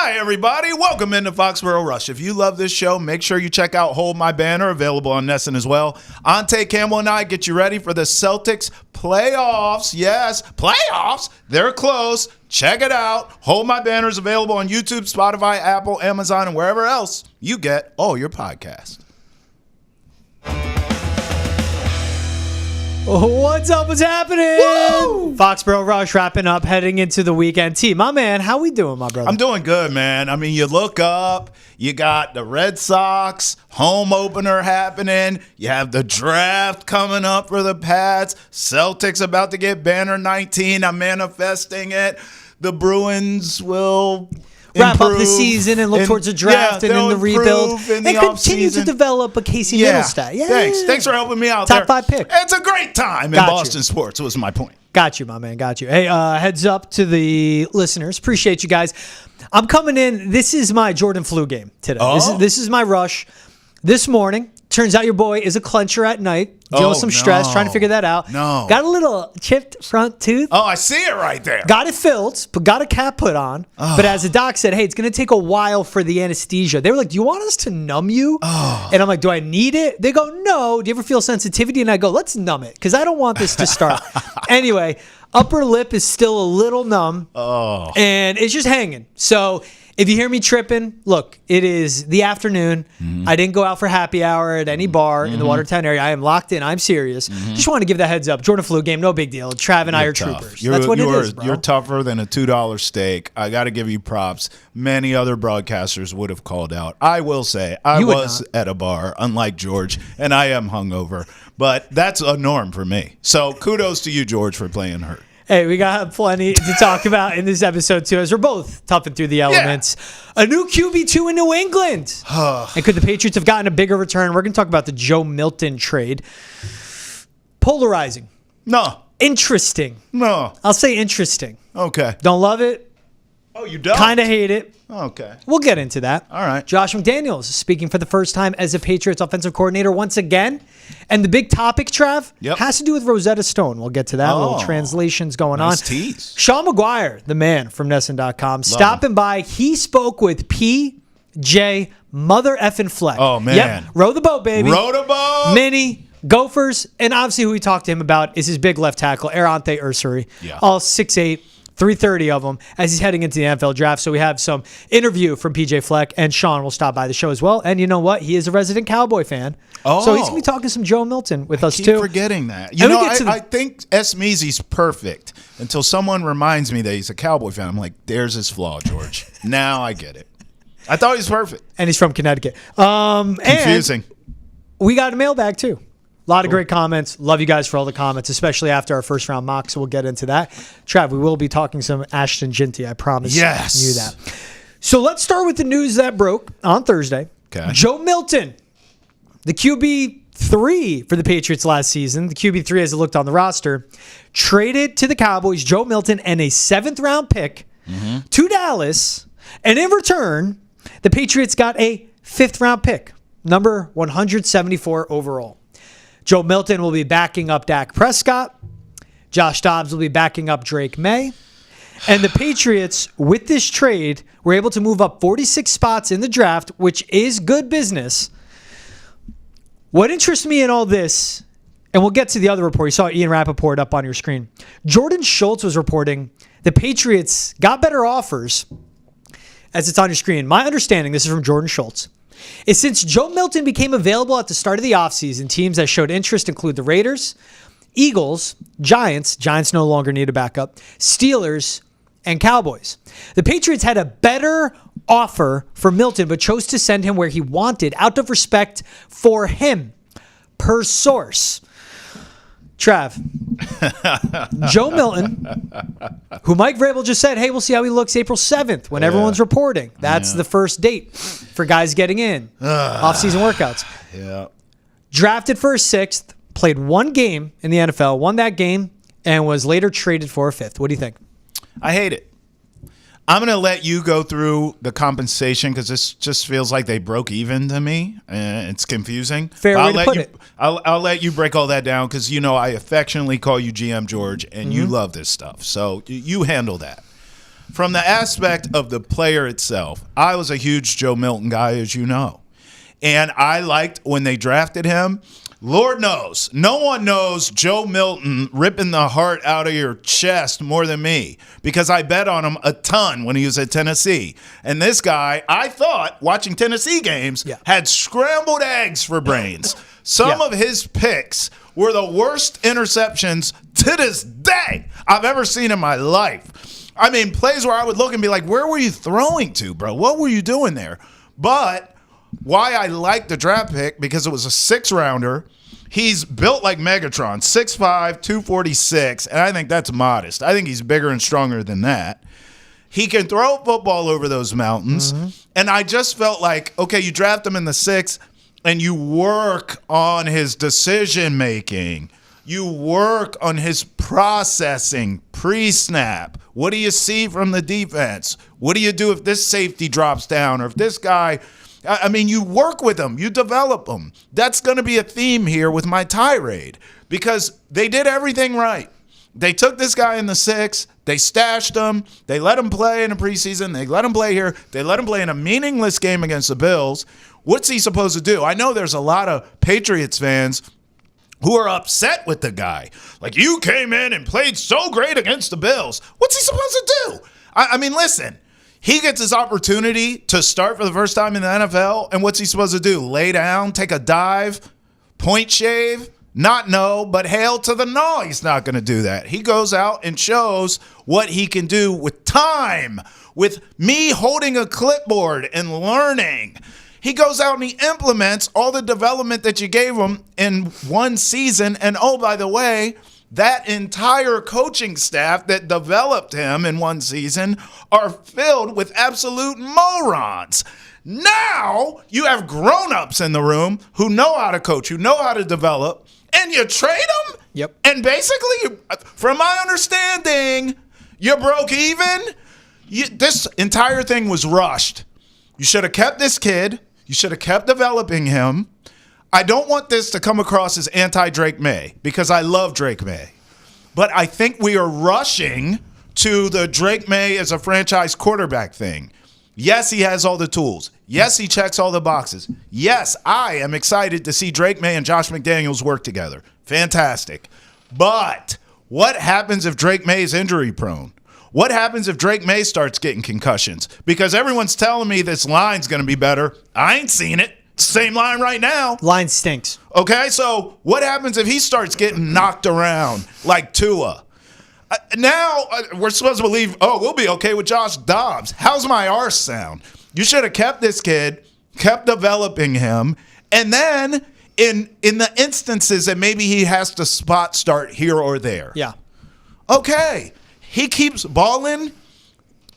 Hi, everybody. Welcome into Foxborough Rush. If you love this show, make sure you check out Hold My Banner, available on Nessun as well. Ante Campbell and I get you ready for the Celtics playoffs. Yes, playoffs. They're close. Check it out. Hold My Banner is available on YouTube, Spotify, Apple, Amazon, and wherever else you get all your podcasts. What's up? What's happening? Woo! Foxborough Rush wrapping up, heading into the weekend. T, my man, how we doing, my brother? I'm doing good, man. I mean, you look up, you got the Red Sox home opener happening. You have the draft coming up for the Pats. Celtics about to get banner 19. I'm manifesting it. The Bruins will wrap up the season and look towards the draft and then the rebuild and continue to develop a Casey Middlestat. Yeah. Thanks for helping me out. Top 5 pick. It's a great time in Boston sports was my point. Got you, my man. Got you. Hey, heads up to the listeners. Appreciate you guys. I'm coming in. This is my Jordan flu game today. Oh. This is my rush. This morning, turns out your boy is a clencher at night. Dealing with some stress, trying to figure that out. No. Got a little chipped front tooth. Oh, I see it right there. Got it filled, but got a cap put on. Oh. But as the doc said, hey, it's going to take a while for the anesthesia. They were like, do you want us to numb you? Oh. And I'm like, do I need it? They go, no. Do you ever feel sensitivity? And I go, let's numb it because I don't want this to start. Anyway, upper lip is still a little numb. Oh. And it's just hanging. So if you hear me tripping, look, it is the afternoon. Mm-hmm. I didn't go out for happy hour at any bar in the Watertown area. I am locked in. I'm serious. Just want to give the heads up. Jordan flu game, no big deal. Trav and I are troopers. That's what it is, bro. You're tougher than a $2 steak. I got to give you props. Many other broadcasters would have called out. I will say, I was at a bar, unlike George, and I am hungover. But that's a norm for me. So kudos to you, George, for playing hurt. Hey, we got plenty to talk about in this episode, too, as we're both toughing through the elements. Yeah. A new QB2 in New England. And could the Patriots have gotten a bigger return? We're going to talk about the Joe Milton trade. Polarizing. No. Interesting. No. I'll say interesting. Okay. Don't love it. Oh, you don't? Kind of hate it. Okay. We'll get into that. All right. Josh McDaniels is speaking for the first time as a Patriots offensive coordinator once again. And the big topic, Trav, has to do with Rosetta Stone. We'll get to that. Little translations going on. Tease. Sean McGuire, the man from Nessun.com, stopping by. He spoke with PJ Mother effing Fleck. Oh, man. Yep. Row the boat, baby. Row the boat. Mini. Gophers. And obviously who we talked to him about is his big left tackle, Ersery. Yeah. All 6'8", 330 of them as he's heading into the NFL draft. So we have some interview from PJ Fleck, and Sean will stop by the show as well. And you know what? He is a resident Cowboy fan. Oh. So he's going to be talking some Joe Milton with us, too. I keep forgetting that. You know, I think S. Measy's perfect until someone reminds me that he's a Cowboy fan. I'm like, there's his flaw, George. Now I get it. I thought he was perfect. And he's from Connecticut. Confusing. And we got a mailbag, too. A lot of great comments. Love you guys for all the comments, especially after our first round mock, so we'll get into that. Trav, we will be talking some Ashton Ginty, I promise. Yes. You that. So let's start with the news that broke on Thursday. Okay. Joe Milton, the QB3 for the Patriots last season, the QB3 as it looked on the roster, traded to the Cowboys Joe Milton and a 7th-round pick to Dallas, and in return, the Patriots got a 5th-round pick, number 174 overall. Joe Milton will be backing up Dak Prescott. Josh Dobbs will be backing up Drake May. And the Patriots, with this trade, were able to move up 46 spots in the draft, which is good business. What interests me in all this, and we'll get to the other report. You saw Ian Rappaport up on your screen. Jordan Schultz was reporting the Patriots got better offers, as it's on your screen. My understanding, this is from Jordan Schultz, is since Joe Milton became available at the start of the offseason, teams that showed interest include the Raiders, Eagles, Giants no longer need a backup, Steelers, and Cowboys. The Patriots had a better offer for Milton, but chose to send him where he wanted out of respect for him, per source. Trav, Joe Milton, who Mike Vrabel just said, hey, we'll see how he looks April 7th when everyone's reporting. That's the first date for guys getting in. Off-season workouts. Yeah. Drafted for a 6th, played one game in the NFL, won that game, and was later traded for a 5th. What do you think? I hate it. I'm going to let you go through the compensation because this just feels like they broke even to me. It's confusing. Fair way to put it. I'll let you break all that down because, you know, I affectionately call you GM George, and you love this stuff. So you handle that. from the aspect of the player itself, I was a huge Joe Milton guy, as you know. And I liked when they drafted him. Lord knows, no one knows Joe Milton ripping the heart out of your chest more than me, because I bet on him a ton when he was at Tennessee. And this guy, I thought, watching Tennessee games, had scrambled eggs for brains. Some of his picks were the worst interceptions to this day I've ever seen in my life. I mean, plays where I would look and be like, where were you throwing to, bro? What were you doing there? But why I liked the draft pick, because it was a 6-rounder. He's built like Megatron, 6'5", 246, and I think that's modest. I think he's bigger and stronger than that. He can throw a football over those mountains, and I just felt like, okay, you draft him in the 6th, and you work on his decision-making. You work on his processing pre-snap. What do you see from the defense? What do you do if this safety drops down, or if this guy – I mean, you work with them. You develop them. That's going to be a theme here with my tirade, because they did everything right. They took this guy in the 6th. They stashed him. They let him play in the preseason. They let him play here. They let him play in a meaningless game against the Bills. What's he supposed to do? I know there's a lot of Patriots fans who are upset with the guy. Like, you came in and played so great against the Bills. What's he supposed to do? I mean, listen. He gets his opportunity to start for the first time in the NFL, and what's he supposed to do? Lay down, take a dive, point shave? Not no, but hail to the no. He's not going to do that. He goes out and shows what he can do with time, with me holding a clipboard and learning. He goes out and he implements all the development that you gave him in one season. And oh, by the way, that entire coaching staff that developed him in one season are filled with absolute morons. Now you have grown-ups in the room who know how to coach, who know how to develop, and you trade them? Yep. And basically, from my understanding, you broke even? This entire thing was rushed. You should have kept this kid. You should have kept developing him. I don't want this to come across as anti-Drake May, because I love Drake May. But I think we are rushing to the Drake May as a franchise quarterback thing. Yes, he has all the tools. Yes, he checks all the boxes. Yes, I am excited to see Drake May and Josh McDaniels work together. Fantastic. But what happens if Drake May is injury prone? What happens if Drake May starts getting concussions? Because everyone's telling me this line's going to be better. I ain't seen it. Same line right now. Line stinks. Okay, so what happens if he starts getting knocked around like Tua? Now we're supposed to believe, oh, we'll be okay with Josh Dobbs. How's my arse sound? You should have kept this kid, kept developing him, and then in the instances that maybe he has to spot start here or there. Yeah. Okay, he keeps balling.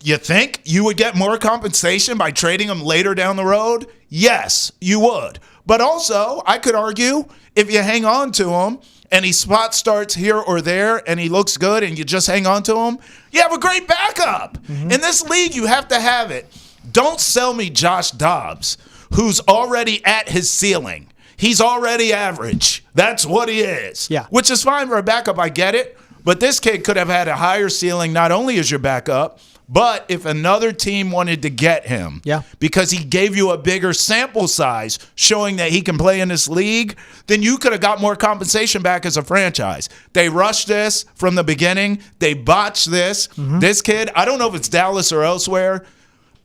You think you would get more compensation by trading him later down the road? Yes, you would. But also, I could argue, if you hang on to him and he spot starts here or there and he looks good and you just hang on to him, you have a great backup. In this league, you have to have it. Don't sell me Josh Dobbs, who's already at his ceiling. He's already average. That's what he is. Yeah. Which is fine for a backup, I get it. But this kid could have had a higher ceiling, not only as your backup, but if another team wanted to get him, because he gave you a bigger sample size showing that he can play in this league, then you could have got more compensation back as a franchise. They rushed this from the beginning. They botched this. This kid, I don't know if it's Dallas or elsewhere.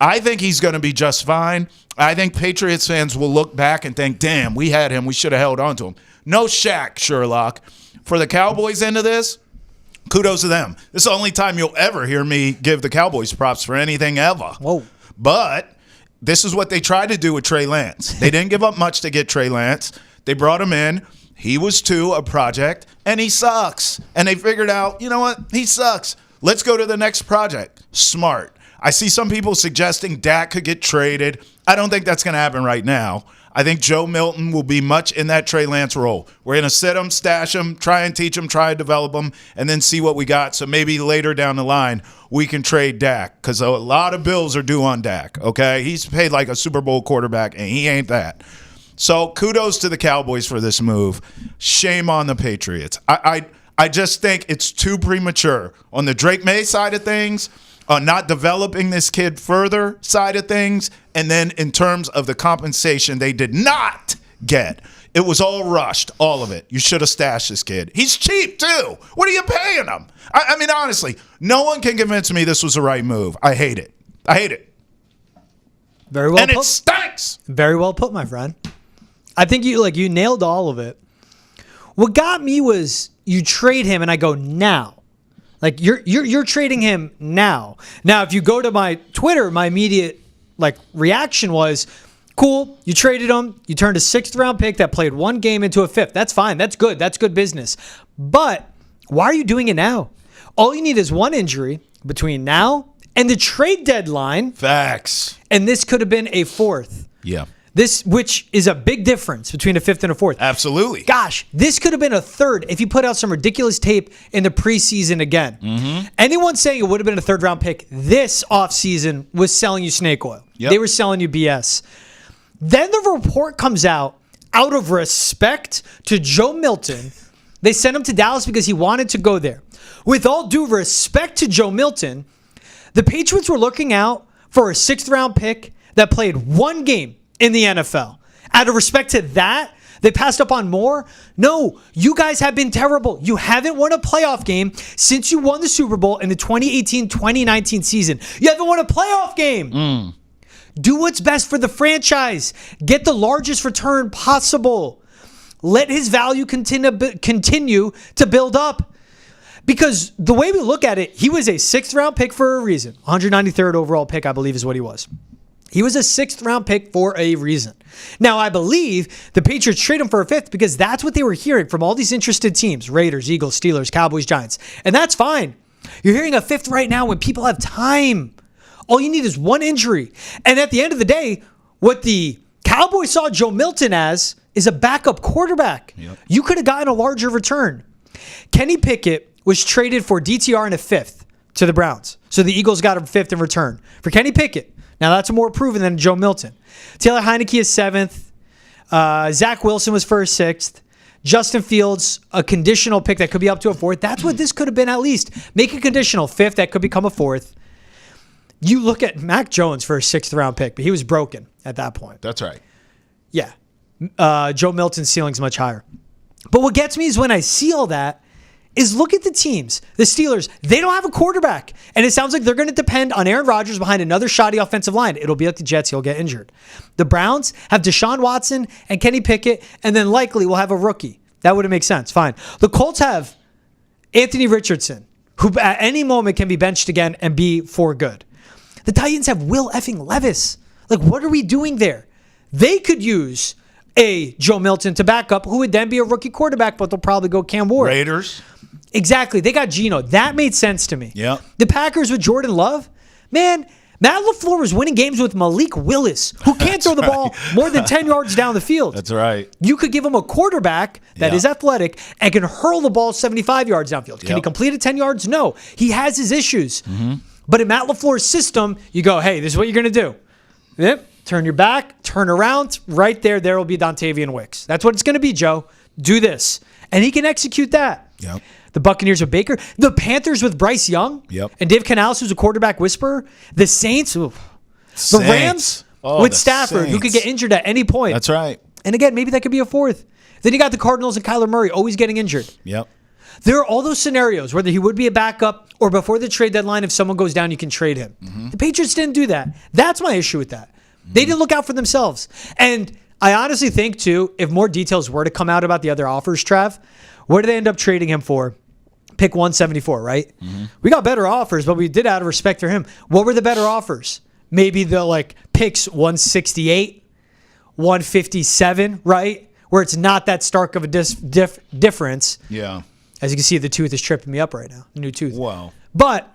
I think he's going to be just fine. I think Patriots fans will look back and think, damn, we had him. We should have held on to him. No Shaq, Sherlock. For the Cowboys end of this, kudos to them. This is the only time you'll ever hear me give the Cowboys props for anything ever. Whoa. But this is what they tried to do with Trey Lance. They didn't give up much to get Trey Lance. They brought him in. He was a project, and he sucks. And they figured out, you know what? He sucks. Let's go to the next project. Smart. I see some people suggesting Dak could get traded. I don't think that's going to happen right now. I think Joe Milton will be much in that Trey Lance role. We're going to sit him, stash him, try and teach him, try and develop him, and then see what we got. So maybe later down the line, we can trade Dak, because a lot of bills are due on Dak, okay? He's paid like a Super Bowl quarterback, and he ain't that. So kudos to the Cowboys for this move. Shame on the Patriots. I just think it's too premature. On the Drake May side of things, on not developing this kid further side of things. And then in terms of the compensation they did not get, it was all rushed, all of it. You should have stashed this kid. He's cheap, too. What are you paying him? I mean, honestly, no one can convince me this was the right move. I hate it. I hate it. Very well and put. It stinks. Very well put, my friend. I think you nailed all of it. What got me was you trade him, and I go, now. Like, you're trading him now. Now, if you go to my Twitter, my immediate reaction was, cool, you traded him. You turned a 6th-round pick that played one game into a 5th. That's fine. That's good. That's good business. But why are you doing it now? All you need is one injury between now and the trade deadline. Facts. And this could have been a 4th. Yeah. Which is a big difference between a 5th and a 4th. Absolutely. Gosh, this could have been a 3rd if you put out some ridiculous tape in the preseason again. Mm-hmm. Anyone saying it would have been a 3rd-round pick this offseason was selling you snake oil. Yep. They were selling you BS. Then the report comes out of respect to Joe Milton. They sent him to Dallas because he wanted to go there. With all due respect to Joe Milton, the Patriots were looking out for a 6th-round pick that played one game in the NFL. Out of respect to that, they passed up on more? No, you guys have been terrible. You haven't won a playoff game since you won the Super Bowl in the 2018-2019 season. You haven't won a playoff game. Do what's best for the franchise. Get the largest return possible. Let his value continue to build up. Because the way we look at it, he was a 6th-round pick for a reason. 193rd overall pick, I believe, is what he was. He was a 6th-round pick for a reason. Now, I believe the Patriots traded him for a 5th because that's what they were hearing from all these interested teams. Raiders, Eagles, Steelers, Cowboys, Giants. And that's fine. You're hearing a 5th right now when people have time. All you need is one injury. And at the end of the day, what the Cowboys saw Joe Milton as is a backup quarterback. Yep. You could have gotten a larger return. Kenny Pickett was traded for DTR and a 5th to the Browns. So the Eagles got a 5th in return. For Kenny Pickett, now that's more proven than Joe Milton. Taylor Heineke is 7th. Zach Wilson was for a 6th. Justin Fields, a conditional pick that could be up to a 4th. That's what this could have been at least. Make a conditional 5th that could become a 4th. You look at Mac Jones for a 6th-round pick, but he was broken at that point. That's right. Yeah. Joe Milton's ceiling's much higher. But what gets me is when I see all that is look at the teams. The Steelers, they don't have a quarterback. And it sounds like they're going to depend on Aaron Rodgers behind another shoddy offensive line. It'll be like the Jets. He'll get injured. The Browns have Deshaun Watson and Kenny Pickett, and then likely we'll have a rookie. That would make sense. Fine. The Colts have Anthony Richardson, who at any moment can be benched again and be for good. The Titans have Will effing Levis. Like, what are we doing there? They could use a Joe Milton to back up, who would then be a rookie quarterback, but they'll probably go Cam Ward. Raiders. Exactly. They got Geno. That made sense to me. Yeah. The Packers with Jordan Love. Man, Matt LaFleur was winning games with Malik Willis, who can't throw the ball more than 10 yards down the field. That's right. You could give him a quarterback that is athletic and can hurl the ball 75 yards downfield. Can he complete it 10 yards? No. He has his issues. Mm-hmm. But in Matt LaFleur's system, you go, hey, this is what you're going to do. Yep. Turn your back, turn around. Right there will be Dontavian Wicks. That's what it's going to be, Joe. Do this. And he can execute that. Yep. The Buccaneers with Baker. The Panthers with Bryce Young. Yep. And Dave Canales, who's a quarterback whisperer. The Saints. The Rams with Stafford, who could get injured at any point. That's right. And again, maybe that could be a 4th. Then you got the Cardinals and Kyler Murray always getting injured. Yep. There are all those scenarios, whether he would be a backup or before the trade deadline, if someone goes down, you can trade him. Mm-hmm. The Patriots didn't do that. That's my issue with that. Mm-hmm. They didn't look out for themselves. And I honestly think, too, if more details were to come out about the other offers, Trav, what did they end up trading him for? Pick 174, right? Mm-hmm. We got better offers, but we did out of respect for him. What were the better offers? Maybe the picks 168, 157, right? Where it's not that stark of a difference. Yeah. As you can see, the tooth is tripping me up right now. New tooth. Wow. But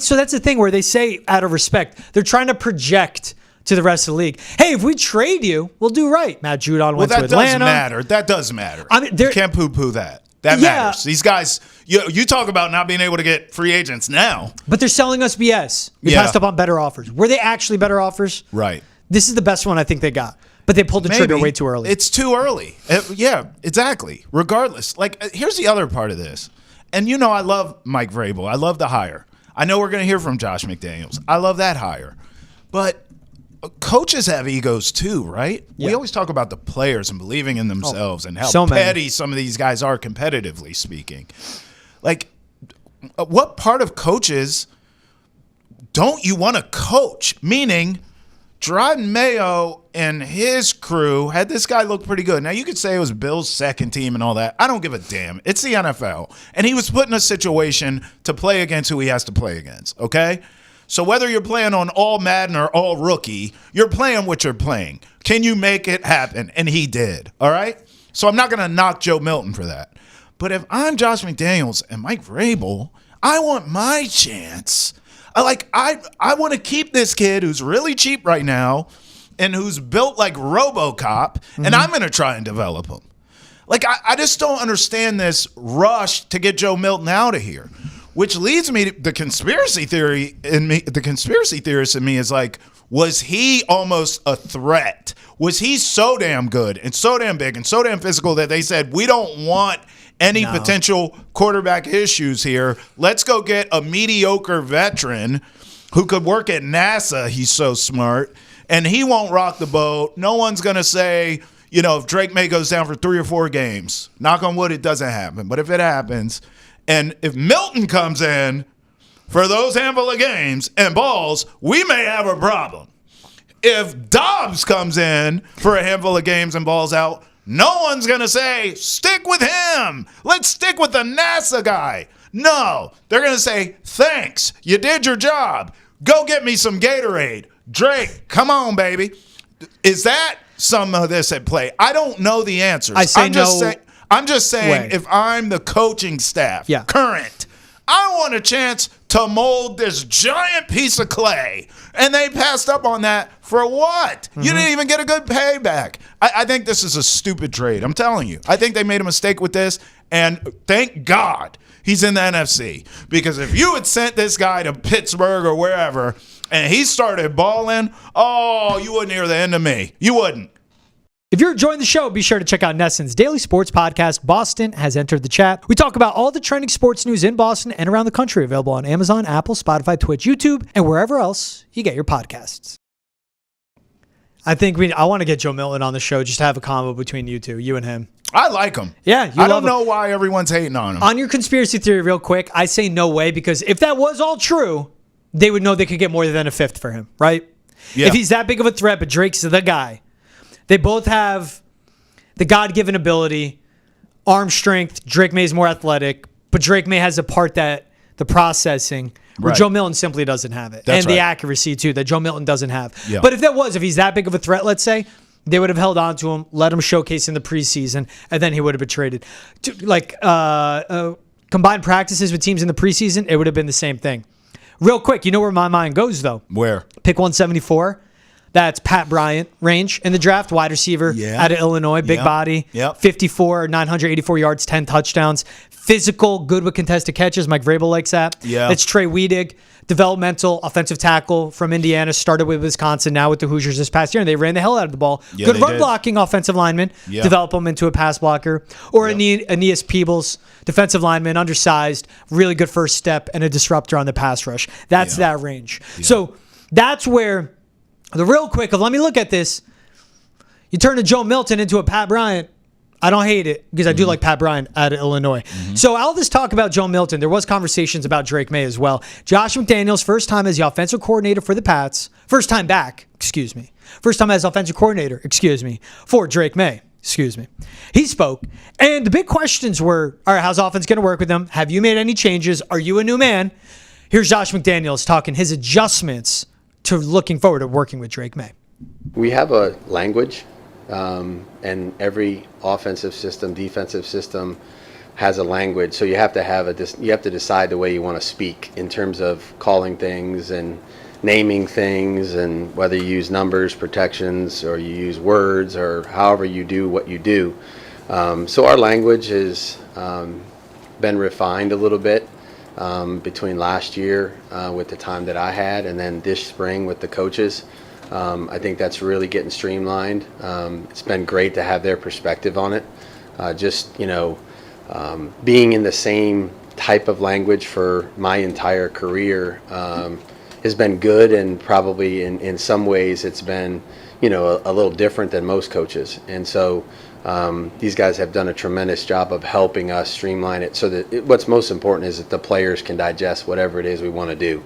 so that's the thing where they say out of respect, they're trying to project to the rest of the league. Hey, if we trade you, we'll do right. Matt Judon went to Atlanta. That does matter. That does matter. I mean, you can't poo-poo that. That matters. These guys, you talk about not being able to get free agents now. But they're selling us BS. We passed up on better offers. Were they actually better offers? Right. This is the best one I think they got. But they pulled the trigger way too early. It's too early. Yeah, exactly. Regardless. Here's the other part of this. And I love Mike Vrabel. I love the hire. I know we're going to hear from Josh McDaniels. I love that hire. But coaches have egos too, right? Yeah. We always talk about the players and believing in themselves and how so petty many. some of these guys are competitively speaking. Like, what part of coaches don't you want to coach? Meaning, Gerard Mayo and his crew had this guy look pretty good. Now, you could say it was Bill's second team and all that. I don't give a damn. It's the NFL. And he was put in a situation to play against who he has to play against, okay? So whether you're playing on all Madden or all rookie, you're playing what you're playing. Can you make it happen? And he did, all right? So I'm not going to knock Joe Milton for that. But if I'm Josh McDaniels and Mike Vrabel, I want my chance. I want to keep this kid who's really cheap right now and who's built like RoboCop, and I'm going to try and develop him. Like, I just don't understand this rush to get Joe Milton out of here. Which leads me to the conspiracy theory in me. The conspiracy theorist in me is like, was he almost a threat? Was he so damn good and so damn big and so damn physical that they said, we don't want any potential quarterback issues here. Let's go get a mediocre veteran who could work at NASA. He's so smart. And he won't rock the boat. No one's going to say, if Drake May goes down for 3 or 4 games, knock on wood, it doesn't happen. But if it happens, and if Milton comes in for those handful of games and balls, we may have a problem. If Dobbs comes in for a handful of games and balls out, no one's going to say, stick with him. Let's stick with the NASA guy. No, they're going to say, thanks. You did your job. Go get me some Gatorade. Drake, come on, baby. Is that some of this at play? I don't know the answers. I'm just saying, if I'm the coaching staff, current, I want a chance to mold this giant piece of clay. And they passed up on that for what? You didn't even get a good payback. I think this is a stupid trade. I'm telling you. I think they made a mistake with this. And thank God he's in the NFC. Because if you had sent this guy to Pittsburgh or wherever and he started balling, you wouldn't hear the end of me. You wouldn't. If you're enjoying the show, be sure to check out Nesson's daily sports podcast, Boston Has Entered the Chat. We talk about all the trending sports news in Boston and around the country, available on Amazon, Apple, Spotify, Twitch, YouTube, and wherever else you get your podcasts. I want to get Joe Milton on the show just to have a combo between you two, you and him. I like him. Yeah, I don't know why everyone's hating on him. On your conspiracy theory, real quick, I say no way, because if that was all true, they would know they could get more than a fifth for him, right? Yeah. If he's that big of a threat, but Drake's the guy. They both have the God-given ability, arm strength. Drake May is more athletic, but Drake May has a part that the processing, where Joe Milton simply doesn't have it. That's the accuracy, too, that Joe Milton doesn't have. Yeah. But if he's that big of a threat, let's say, they would have held on to him, let him showcase in the preseason, and then he would have been traded. Combined practices with teams in the preseason, it would have been the same thing. Real quick, you know where my mind goes, though? Where? Pick 174. That's Pat Bryant range in the draft, wide receiver out of Illinois, big body, 54, 984 yards, 10 touchdowns, physical, good with contested catches. Mike Vrabel likes that. Yeah. It's Trey Weedig, developmental offensive tackle from Indiana, started with Wisconsin, now with the Hoosiers this past year, and they ran the hell out of the ball. Yeah, good run blocking offensive lineman, develop him into a pass blocker. Or Aeneas Peebles, defensive lineman, undersized, really good first step, and a disruptor on the pass rush. That's that range. Yeah. So that's where... The real quick of let me look at this. You turn a Joe Milton into a Pat Bryant. I don't hate it because I do like Pat Bryant out of Illinois. So all this talk about Joe Milton, there was conversations about Drake May as well. Josh McDaniels, first time as the offensive coordinator for the Pats. First time as offensive coordinator, for Drake May. He spoke. And the big questions were, all right, how's offense going to work with them? Have you made any changes? Are you a new man? Here's Josh McDaniels talking his adjustments to looking forward to working with Drake May. We have a language, and every offensive system, defensive system has a language. So you have to decide the way you want to speak in terms of calling things and naming things, and whether you use numbers, protections, or you use words, or however you do what you do. So our language has been refined a little bit. Between last year with the time that I had and then this spring with the coaches. I think that's really getting streamlined. It's been great to have their perspective on it. Being in the same type of language for my entire career has been good, and probably in some ways it's been, you know, a little different than most coaches. And so these guys have done a tremendous job of helping us streamline it so that what's most important is that the players can digest whatever it is we want to do.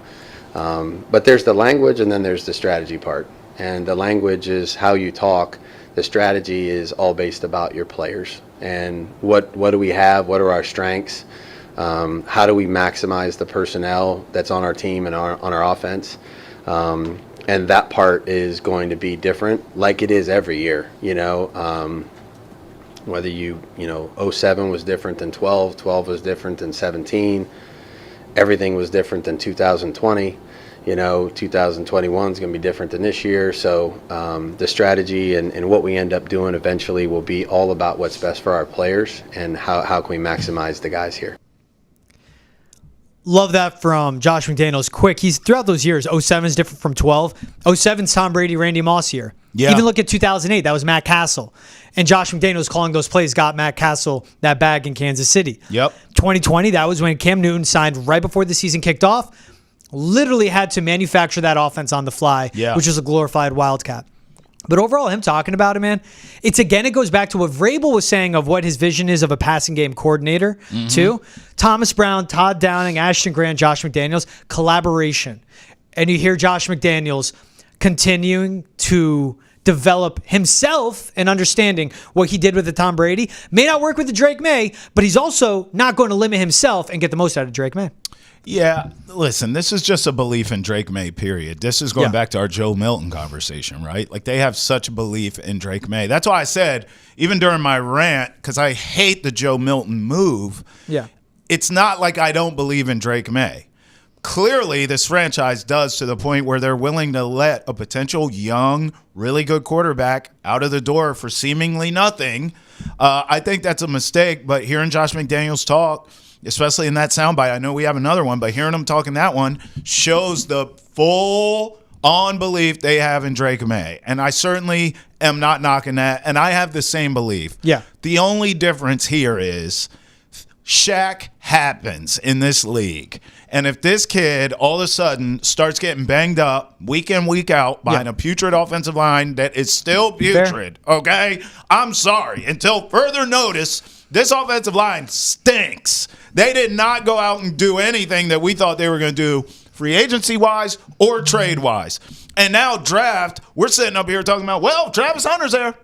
But there's the language, and then there's the strategy part. And the language is how you talk. The strategy is all based about your players and what do we have, what are our strengths, how do we maximize the personnel that's on our team and on our offense. And that part is going to be different, like it is every year. You know, whether you know 07 was different than 12, 12 was different than 17, everything was different than 2020. You know, 2021 is going to be different than this year. So the strategy and what we end up doing eventually will be all about what's best for our players and how can we maximize the guys here. Love that from Josh McDaniels. Quick, he's throughout those years, 07 is different from 12. 07's Tom Brady, Randy Moss year. Yeah. Even look at 2008, that was Matt Castle. And Josh McDaniels calling those plays got Matt Castle that bag in Kansas City. Yep. 2020, that was when Cam Newton signed right before the season kicked off. Literally had to manufacture that offense on the fly, which is a glorified Wildcat. But overall, him talking about it, man, it goes back to what Vrabel was saying of what his vision is of a passing game coordinator, too. Thomas Brown, Todd Downing, Ashton Grant, Josh McDaniels, collaboration. And you hear Josh McDaniels continuing to develop himself and understanding what he did with the Tom Brady. May not work with the Drake May, but he's also not going to limit himself and get the most out of Drake May. Yeah, listen, this is just a belief in Drake May, period. This is going back to our Joe Milton conversation, right? Like, they have such a belief in Drake May. That's why I said, even during my rant, because I hate the Joe Milton move, it's not like I don't believe in Drake May. Clearly, this franchise does, to the point where they're willing to let a potential young, really good quarterback out of the door for seemingly nothing. I think that's a mistake, but hearing Josh McDaniels talk, especially in that soundbite, I know we have another one, but hearing him talk in that one shows the full-on belief they have in Drake May. And I certainly am not knocking that, and I have the same belief. Yeah. The only difference here is Shaq happens in this league. And if this kid all of a sudden starts getting banged up week in, week out behind a putrid offensive line that is still putrid, okay? I'm sorry. Until further notice, this offensive line stinks. They did not go out and do anything that we thought they were going to do free agency-wise or trade-wise. And now draft, we're sitting up here talking about, well, Travis Hunter's there.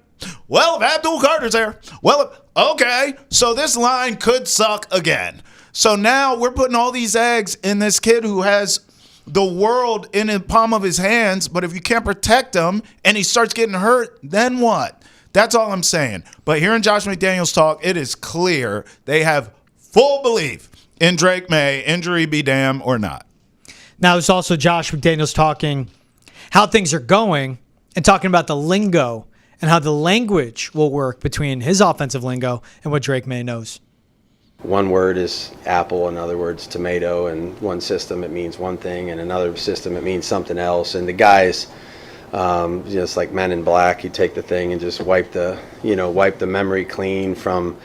Well, if Abdul Carter's there. Well, okay, so this line could suck again. So now we're putting all these eggs in this kid who has the world in the palm of his hands, but if you can't protect him and he starts getting hurt, then what? That's all I'm saying. But hearing Josh McDaniels talk, it is clear they have full belief in Drake May, injury be damned or not. Now, it's also Josh McDaniels talking how things are going and talking about the lingo and how the language will work between his offensive lingo and what Drake May knows. One word is apple, in other words, tomato, and one system it means one thing, and another system it means something else. And the guys, just like Men in Black, you take the thing and just wipe the memory clean from,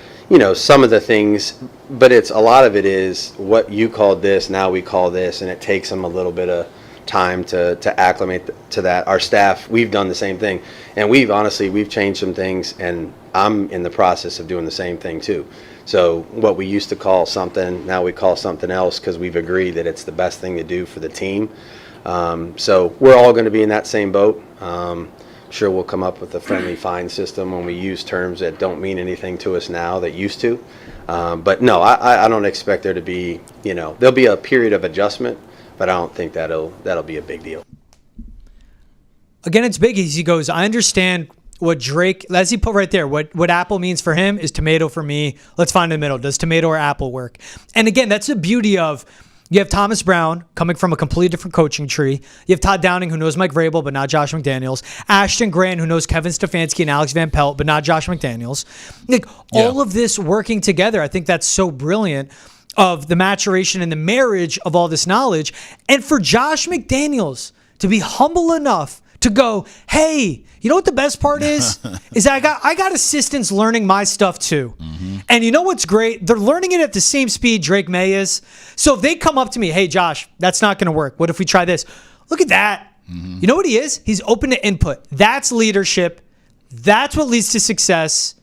some of the things. But a lot of it is what you called this, now we call this, and it takes them a little bit of time to acclimate to that. Our staff, we've done the same thing, and we've changed some things, and I'm in the process of doing the same thing too. So what we used to call something, now we call something else because we've agreed that it's the best thing to do for the team. So we're all going to be in that same boat. Sure, we'll come up with a friendly fine system when we use terms that don't mean anything to us now that used to. But no, I don't expect there to be, there'll be a period of adjustment, but I don't think that'll be a big deal. Again, it's big. He goes, I understand what Drake, as he put right there, what apple means for him is tomato for me. Let's find the middle. Does tomato or apple work? And again, that's the beauty of, you have Thomas Brown coming from a completely different coaching tree. You have Todd Downing, who knows Mike Vrabel, but not Josh McDaniels. Ashton Grant, who knows Kevin Stefanski and Alex Van Pelt, but not Josh McDaniels. All of this working together, I think that's so brilliant of the maturation and the marriage of all this knowledge. And for Josh McDaniels to be humble enough to go, hey, you know what the best part is? Is that I got assistants learning my stuff too. Mm-hmm. And you know what's great? They're learning it at the same speed Drake May is. So if they come up to me, hey, Josh, that's not going to work. What if we try this? Look at that. You know what he is? He's open to input. That's leadership. That's what leads to success.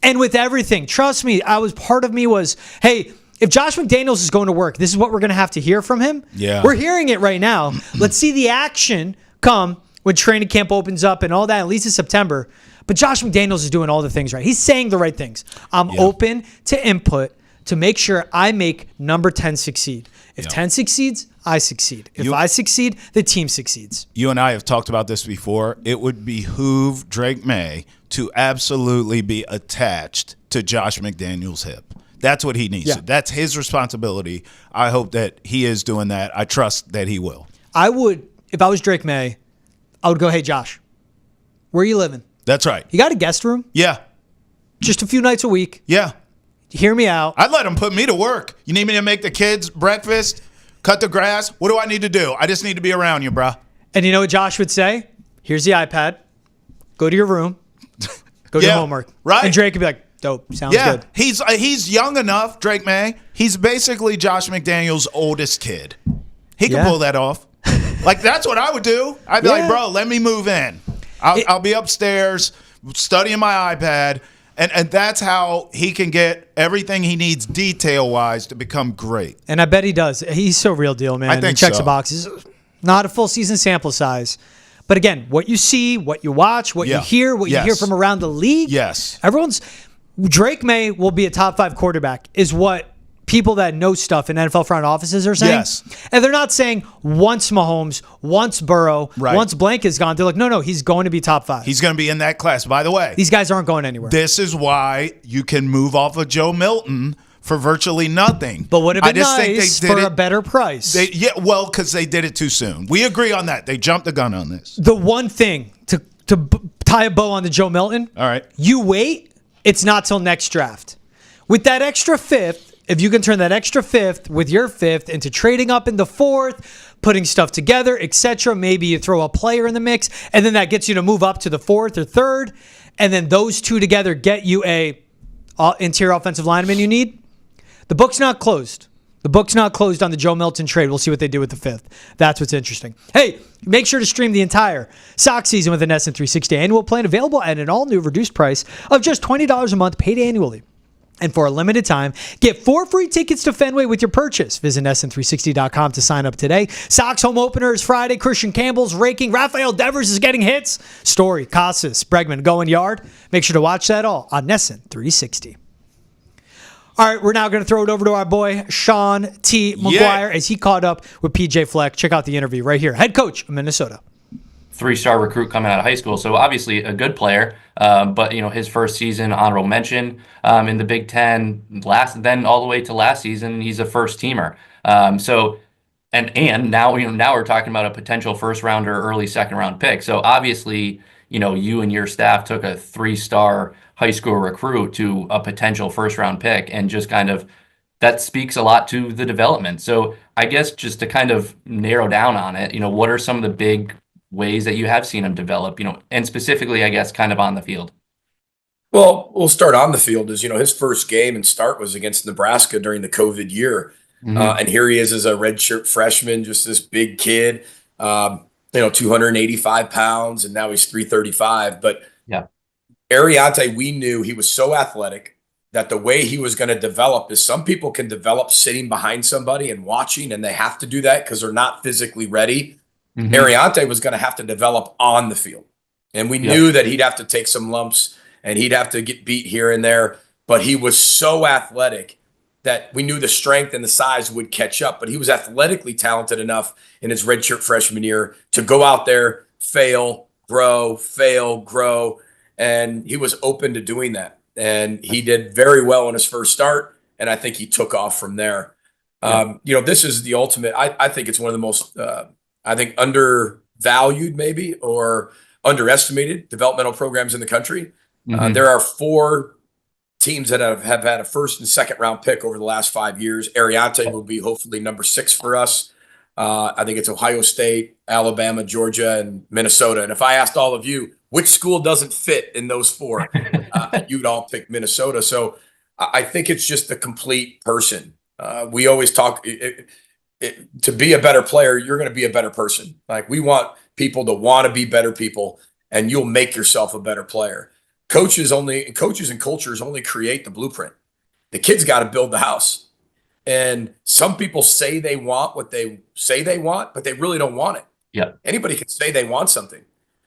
And with everything, trust me, part of me was, hey, if Josh McDaniels is going to work, this is what we're going to have to hear from him. Yeah. We're hearing it right now. Let's see the action come when training camp opens up and all that, at least in September. But Josh McDaniels is doing all the things right. He's saying the right things. I'm open to input to make sure I make number 10 succeed. If 10 succeeds, I succeed. If I succeed, the team succeeds. You and I have talked about this before. It would behoove Drake May to absolutely be attached to Josh McDaniels' hip. That's what he needs. Yeah. That's his responsibility. I hope that he is doing that. I trust that he will. I would, if I was Drake May, I would go, hey, Josh, where are you living? That's right. You got a guest room? Yeah. Just a few nights a week. Yeah. Hear me out. I'd let him put me to work. You need me to make the kids breakfast, cut the grass? What do I need to do? I just need to be around you, bruh. And you know what Josh would say? Here's the iPad. Go to your room. Go do homework. Right. And Drake would be like, dope. Sounds good. He's young enough, Drake May. He's basically Josh McDaniels' oldest kid. He can pull that off. Like, that's what I would do. I'd be like, bro, let me move in. I'll be upstairs studying my iPad. And that's how he can get everything he needs detail-wise to become great. And I bet he does. He's so real deal, man. I think he checks so. the boxes. Not a full season sample size. But again, what you see, what you watch, what you hear, what you hear from around the league. Yes. Drake May will be a top 5 quarterback is what people that know stuff in NFL front offices are saying. Yes. And they're not saying once Mahomes, once Burrow, once Blank is gone. They're like, no, he's going to be top 5. He's going to be in that class. By the way, these guys aren't going anywhere. This is why you can move off of Joe Milton for virtually nothing. But would have been nice for a better price. Because they did it too soon. We agree on that. They jumped the gun on this. The one thing to tie a bow on to Joe Milton, all right, you wait, it's not till next draft. With that extra 5th, if you can turn that extra 5th with your 5th into trading up in the 4th, putting stuff together, etc., maybe you throw a player in the mix, and then that gets you to move up to the 4th or 3rd, and then those two together get you a interior offensive lineman you need. The book's not closed. The book's not closed on the Joe Milton trade. We'll see what they do with the 5th. That's what's interesting. Hey, make sure to stream the entire Sox season with an NESN 360 annual plan available at an all-new reduced price of just $20 a month paid annually. And for a limited time, get 4 free tickets to Fenway with your purchase. Visit NESN360.com to sign up today. Sox home opener is Friday. Christian Campbell's raking. Rafael Devers is getting hits. Story, Casas, Bregman going yard. Make sure to watch that all on NESN 360. All right, we're now going to throw it over to our boy, Sean T. McGuire, as he caught up with PJ Fleck. Check out the interview right here. Head coach of Minnesota. 3-star recruit coming out of high school, so obviously a good player. But his first season, honorable mention in the Big Ten. Then all the way to last season, he's a first teamer. And now we're talking about a potential first rounder, early second round pick. So obviously, you and your staff took a 3-star high school recruit to a potential first round pick, and just kind of that speaks a lot to the development. So I guess just to kind of narrow down on it, what are some of the big ways that you have seen him develop, and specifically, I guess, kind of on the field? Well, we'll start on the field. His first game and start was against Nebraska during the COVID year. And here he is as a redshirt freshman, just this big kid, 285 pounds, and now he's 335. But Ariante, we knew he was so athletic that the way he was going to develop is some people can develop sitting behind somebody and watching, and they have to do that because they're not physically ready. Ariante was going to have to develop on the field. And we knew that he'd have to take some lumps and he'd have to get beat here and there. But he was so athletic that we knew the strength and the size would catch up. But he was athletically talented enough in his redshirt freshman year to go out there, fail, grow. And he was open to doing that. And he did very well in his first start. And I think he took off from there. This is the ultimate. I think it's one of the most undervalued maybe or underestimated developmental programs in the country. There are 4 teams that have had a first and second round pick over the last 5 years. Ariante will be hopefully number 6 for us. I think it's Ohio State, Alabama, Georgia, and Minnesota. And if I asked all of you, which school doesn't fit in those 4, you'd all pick Minnesota. So I think it's just the complete person. We always talk to be a better player, you're going to be a better person. Like, we want people to want to be better people, and you'll make yourself a better player. Coaches and cultures only create the blueprint. The kid's got to build the house. And some people say they want what they say they want, but they really don't want it. Yeah. Anybody can say they want something,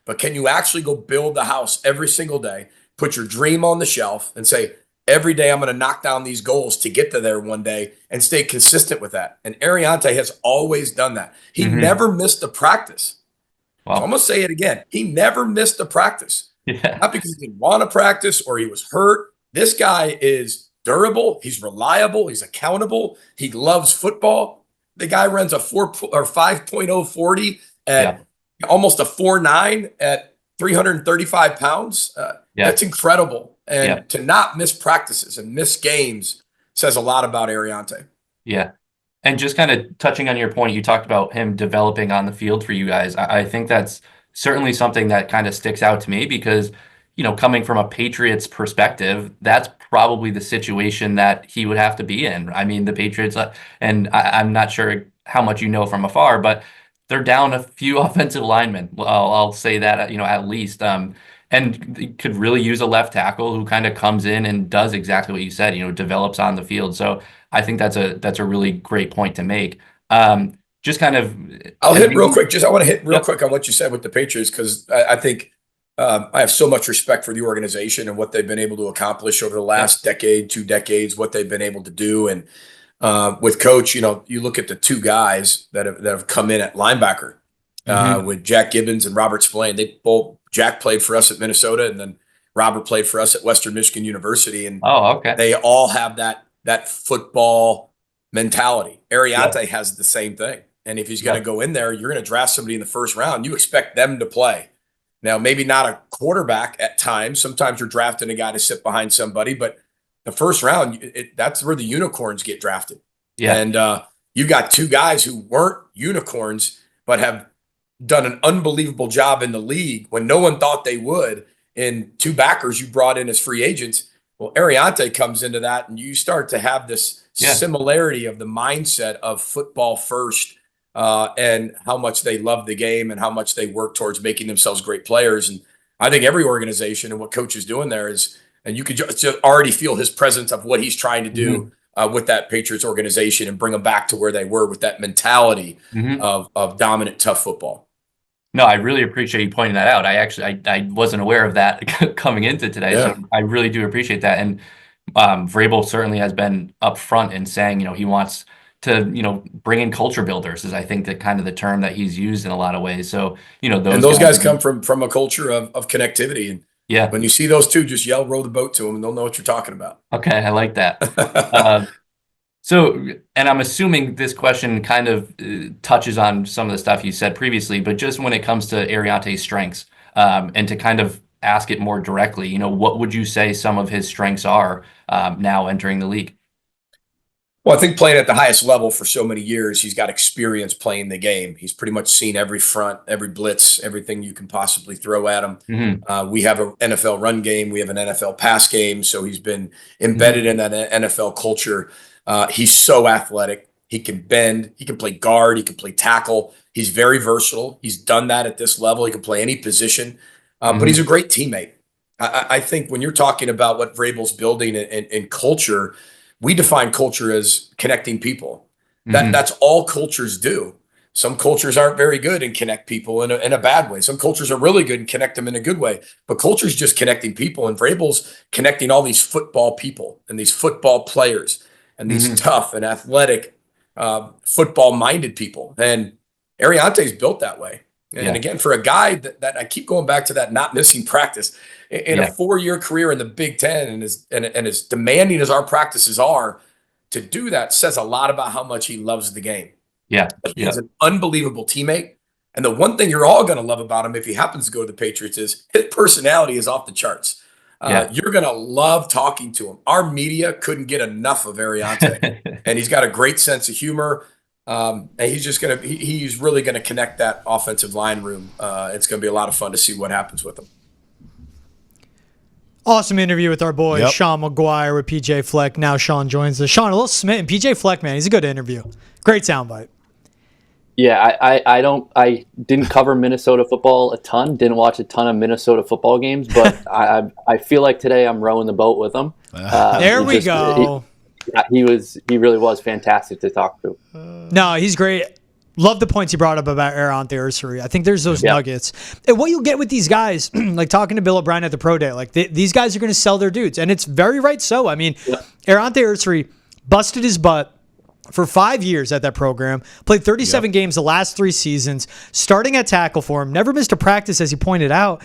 but can you actually go build the house every single day, put your dream on the shelf and say, every day I'm going to knock down these goals to get to there one day, and stay consistent with that? And Ariante has always done that. He never missed a practice. Wow. So I'm going to say it again. He never missed a practice. Yeah. Not because he didn't want to practice or he was hurt. This guy is durable. He's reliable. He's accountable. He loves football. The guy runs a 5.0 40 at almost a 4.9 at 335 pounds. That's incredible. And to not miss practices and miss games says a lot about Ariante. Yeah. And just kind of touching on your point, you talked about him developing on the field for you guys. I think that's certainly something that kind of sticks out to me because, coming from a Patriots perspective, that's probably the situation that he would have to be in. I mean, the Patriots, and I'm not sure how much you know from afar, but they're down a few offensive linemen. I'll say that, at least. And could really use a left tackle who kind of comes in and does exactly what you said, develops on the field. So I think that's a really great point to make. Just kind of, I'll hit real quick. I want to hit real quick on what you said with the Patriots, because I think I have so much respect for the organization and what they've been able to accomplish over the last decade, 2 decades, what they've been able to do. And with Coach, you look at the 2 guys that have come in at linebacker with Jack Gibbons and Robert Spillane. Jack played for us at Minnesota, and then Robert played for us at Western Michigan University. And they all have that football mentality. Ariante has the same thing. And if he's going to go in there, you're going to draft somebody in the first round. You expect them to play. Now, maybe not a quarterback at times. Sometimes you're drafting a guy to sit behind somebody, but the first round, that's where the unicorns get drafted. Yeah. And you got 2 guys who weren't unicorns, but have done an unbelievable job in the league when no one thought they would, and 2 backers you brought in as free agents. Well, Ariante comes into that, and you start to have this similarity of the mindset of football first, and how much they love the game and how much they work towards making themselves great players. And I think every organization and what Coach is doing there is, and you could just already feel his presence of what he's trying to do with that Patriots organization and bring them back to where they were with that mentality of dominant, tough football. No, I really appreciate you pointing that out. I wasn't aware of that coming into today, so I really do appreciate that. And Vrabel certainly has been upfront in saying, he wants to, bring in culture builders, is I think that kind of the term that he's used in a lot of ways. So, those guys come from a culture of connectivity. And when you see those 2, just yell, row the boat to them, and they'll know what you're talking about. Okay, I like that. So, and I'm assuming this question kind of touches on some of the stuff you said previously, but just when it comes to Ariante's strengths, and to kind of ask it more directly, what would you say some of his strengths are now entering the league? Well, I think playing at the highest level for so many years, he's got experience playing the game. He's pretty much seen every front, every blitz, everything you can possibly throw at him. We have an NFL run game. We have an NFL pass game. So he's been embedded in that NFL culture. He's so athletic. He can bend. He can play guard. He can play tackle. He's very versatile. He's done that at this level. He can play any position, but he's a great teammate. I think when you're talking about what Vrabel's building in culture, we define culture as connecting people. That's all cultures do. Some cultures aren't very good and connect people in a bad way. Some cultures are really good and connect them in a good way. But culture is just connecting people, and Vrabel's connecting all these football people and these football players and these tough and athletic, football-minded people. And Ariante's built that way. And again, for a guy that I keep going back to that not missing practice in a 4-year career in the Big Ten, and as demanding as our practices are, to do that says a lot about how much he loves the game. He's an unbelievable teammate. And the one thing you're all going to love about him if he happens to go to the Patriots is his personality is off the charts. You're going to love talking to him. Our media couldn't get enough of Ariante. And he's got a great sense of humor. And he's really going to connect that offensive line room. It's going to be a lot of fun to see what happens with him. Awesome interview with our boy, Yep. Sean McGuire with PJ Fleck. Now Sean joins us. Sean, a little smitten. PJ Fleck, man, he's a good interview. Great soundbite. Yeah, I didn't cover Minnesota football a ton. Didn't watch a ton of Minnesota football games, but I feel like today I'm rowing the boat with him. There we go. He really was fantastic to talk to. No, he's great. Love the points he brought up about Ersery. I think there's those nuggets. And what you'll get with these guys, like talking to Bill O'Brien at the Pro Day, like these guys are going to sell their dudes, and it's very right so. I mean, Ersery busted his butt for 5 years at that program, played 37 games the last 3 seasons, starting at tackle for him, never missed a practice, as he pointed out.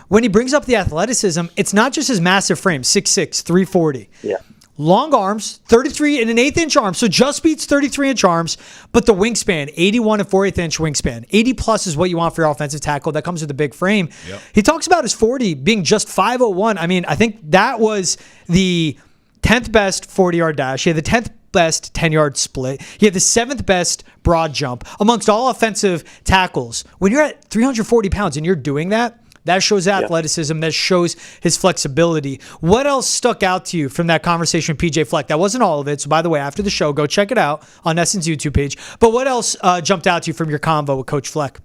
When he brings up the athleticism, it's not just his massive frame, 6'6", 340. Yeah. Long arms, 33 and an 1/8 inch arm, so just beats 33 inch arms, but the wingspan, 81 and 4/8 inch wingspan. 80 plus is what you want for your offensive tackle. That comes with a big frame. Yep. He talks about his 40 being just 501. I mean, I think that was the 10th best 40-yard dash. He had the 10th best 10-yard split. He had the 7th best broad jump amongst all offensive tackles. When you're at 340 pounds and you're doing that, that shows athleticism. That shows his flexibility. What else stuck out to you from that conversation with PJ Fleck? That wasn't all of it. So, by the way, after the show, go check it out on Essen's YouTube page. But what else jumped out to you from your convo with Coach Fleck?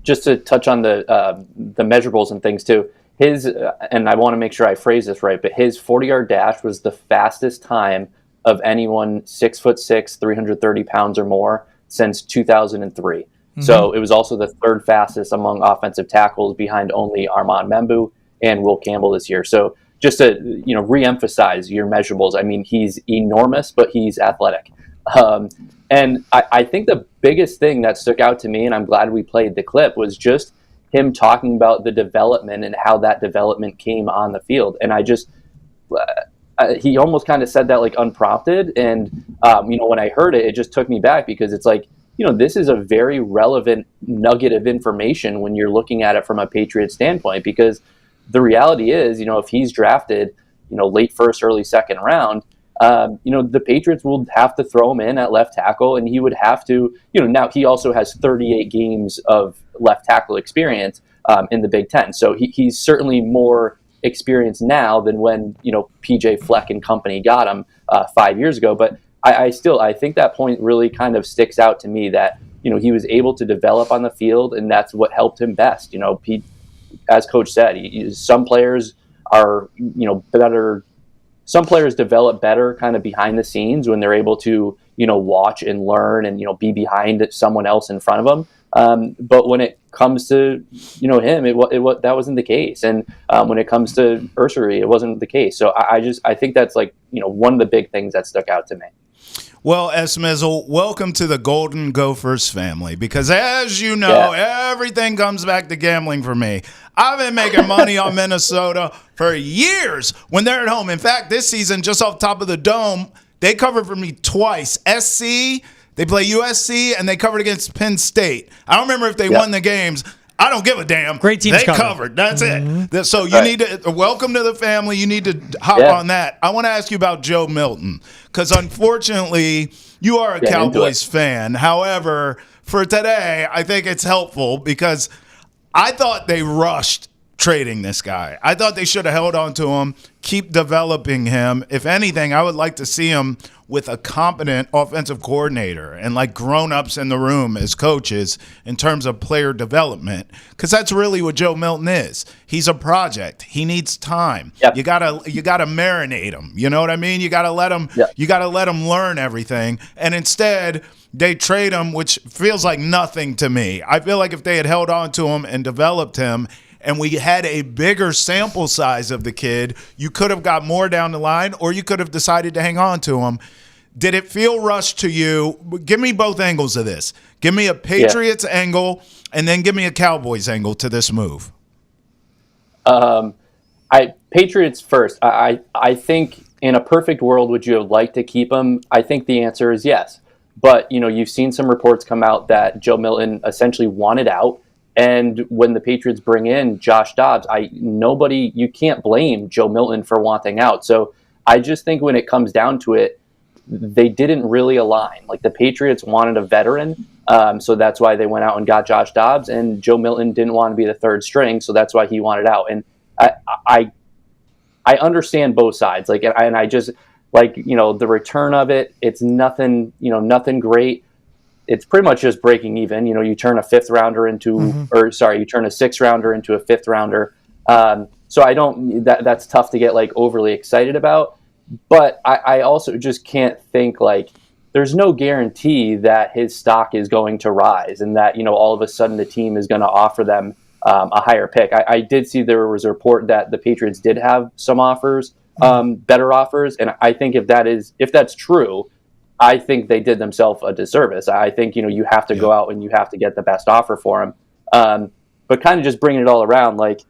Just to touch on the measurables and things too. His and I want to make sure I phrase this right, but his 40-yard dash was the fastest time of anyone 6'6", 330 pounds or more since 2003. So it was also the 3rd fastest among offensive tackles, behind only Armand Membu and Will Campbell this year. So just to re-emphasize your measurables, I mean, he's enormous, but he's athletic. And I think the biggest thing that stuck out to me, and I'm glad we played the clip, was just him talking about the development and how that development came on the field. And I just he almost kind of said that like unprompted. And when I heard it, it just took me back, because it's like, this is a very relevant nugget of information when you're looking at it from a Patriots standpoint, because the reality is, if he's drafted, late first, early second round, the Patriots will have to throw him in at left tackle, and he would have to, now he also has 38 games of left tackle experience in the Big Ten. So he's certainly more experienced now than when, PJ Fleck and company got him 5 years ago. But I think that point really kind of sticks out to me, that, he was able to develop on the field, and that's what helped him best. As Coach said, some players are, better. Some players develop better kind of behind the scenes when they're able to, watch and learn and, be behind someone else in front of them. But when it comes to, him, that wasn't the case. And when it comes to Ersery, it wasn't the case. So I think that's like, one of the big things that stuck out to me. Well, Smizzle, welcome to the Golden Gophers family, because as you know, everything comes back to gambling for me. I've been making money on Minnesota for years when they're at home. In fact, this season, just off top of the dome, they covered for me twice. SC, they play USC, and they covered against Penn State. I don't remember if they won the games. I don't give a damn. Great teams covered. That's it. So you need to welcome to the family. You need to hop on that. I want to ask you about Joe Milton, because unfortunately you are a Cowboys fan. However, for today, I think it's helpful because I thought they rushed trading this guy. I thought they should have held on to him, keep developing him. If anything, I would like to see him with a competent offensive coordinator and like grown-ups in the room as coaches in terms of player development, because that's really what Joe Milton is. He's a project. He needs time. You gotta marinate him. You know what I mean? You gotta let him. You gotta let him learn everything. And instead, they trade him, which feels like nothing to me. I feel like if they had held on to him and developed him, and we had a bigger sample size of the kid, you could have got more down the line, or you could have decided to hang on to him. Did it feel rushed to you? Give me both angles of this. Give me a Patriots angle, and then give me a Cowboys angle to this move. Patriots first. I think in a perfect world, would you have liked to keep him? I think the answer is yes. But, you've seen some reports come out that Joe Milton essentially wanted out. And when the Patriots bring in Josh Dobbs, you can't blame Joe Milton for wanting out. So I just think when it comes down to it, they didn't really align. Like the Patriots wanted a veteran, so that's why they went out and got Josh Dobbs, and Joe Milton didn't want to be the third string, so that's why he wanted out. And I understand both sides. Like, and I just like, the return of it, it's nothing, nothing great. It's pretty much just breaking even. You turn a fifth rounder into, you turn a sixth rounder into a fifth rounder. So that's tough to get like overly excited about. But I also just can't think like there's no guarantee that his stock is going to rise and that, all of a sudden the team is going to offer them a higher pick. I did see there was a report that the Patriots did have some offers, better offers. And I think if that's true, I think they did themselves a disservice. I think, you have to go out and you have to get the best offer for him. But kind of just bringing it all around, like,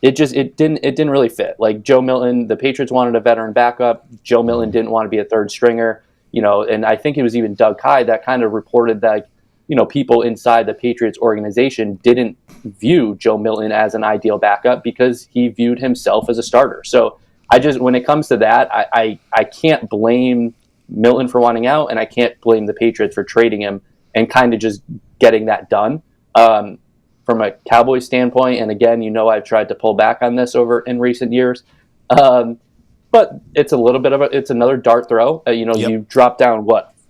it didn't really fit. Like Joe Milton, the Patriots wanted a veteran backup. Joe Milton didn't want to be a third stringer, and I think it was even Doug Hyde that kind of reported that, people inside the Patriots organization didn't view Joe Milton as an ideal backup because he viewed himself as a starter. So when it comes to that, I can't blame Milton for wanting out, and I can't blame the Patriots for trading him and kind of just getting that done. From a Cowboys standpoint, and again, I've tried to pull back on this in recent years, but it's it's another dart throw. You drop down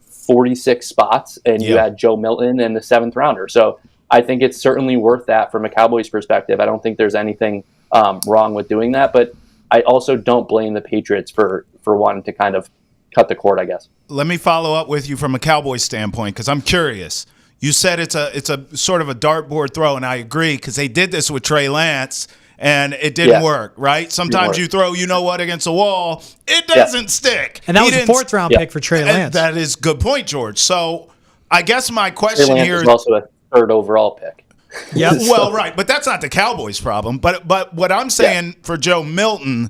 46 spots, and you had Joe Milton in the seventh rounder. So I think it's certainly worth that from a Cowboys perspective. I don't think there's anything wrong with doing that, but I also don't blame the Patriots for wanting to kind of cut the cord, I guess. Let me follow up with you from a Cowboys standpoint because I'm curious. You said it's a sort of a dartboard throw, and I agree because they did this with Trey Lance, and it didn't work, right? Sometimes you throw against a wall, it doesn't stick. And that was a fourth-round pick for Trey Lance. That is a good point, George. So I guess my question here is also a third overall pick. Yeah, well, right, but that's not the Cowboys' problem. But what I'm saying for Joe Milton,